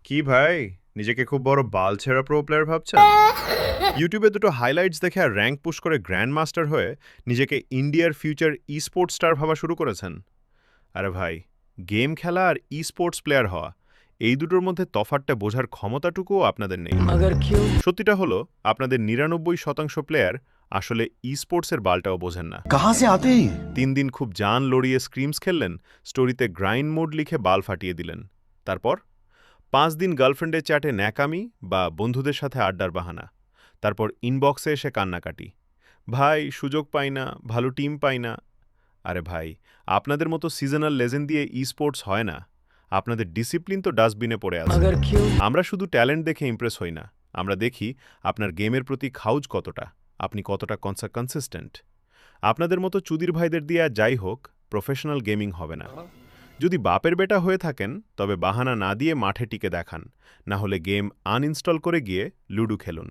কি ভাই, নিজেকে খুব বড় বালছেড়া প্রো প্লেয়ার ভাবছেন? ইউটিউবে দুটো হাইলাইটস দেখে আর র্যাঙ্ক পুশ করে গ্র্যান্ড মাস্টার হয়ে নিজেকে ইন্ডিয়ার ফিউচার ই স্পোর্টস স্টার ভাবা শুরু করেছেন। আরে ভাই, গেম খেলা আর ই স্পোর্টস প্লেয়ার হওয়া, এই দুটোর মধ্যে তফাৎটা বোঝার ক্ষমতাটুকুও আপনাদের নেই। मगर क्यों? সত্যিটা হলো, আপনাদের ৯৯% প্লেয়ার আসলে ই স্পোর্টসের বালটাও বোঝেন না। कहाँ से आते हैं ये? ৩ দিন খুব জান লড়িয়ে স্ক্রিমস খেললেন, স্টোরিতে গ্রাইন্ড মোড লিখে বাল ফাটিয়ে দিলেন। তারপর ৫ দিন গার্লফ্রেন্ডের চ্যাটে ন্যাকামি বা বন্ধুদের সাথে আড্ডার বাহানা। তারপর ইনবক্সে এসে কান্নাকাটি। ভাই, সুযোগ পাই না, ভালো টিম পাই না। আরে ভাই, আপনাদের মতো সিজনাল লেজেন্ড দিয়ে ই স্পোর্টস হয় না। আপনাদের ডিসিপ্লিন তো ডাস্টবিনে পড়ে আছে। मगर क्यों? আমরা শুধু ট্যালেন্ট দেখে ইমপ্রেস হই না, আমরা দেখি আপনার গেমের প্রতি খাউজ কতটা, আপনি কতটা কনসিস্টেন্ট। আপনাদের মতো চুদির ভাইদের দিয়ে আর যাই হোক, প্রফেশনাল গেমিং হবে না। যদি বাপের বেটা হয়ে থাকেন, তবে বাহানা না দিয়ে মাঠে টিকে দেখান, না হলে গেম আনইনস্টল করে গিয়ে লুডো খেলুন।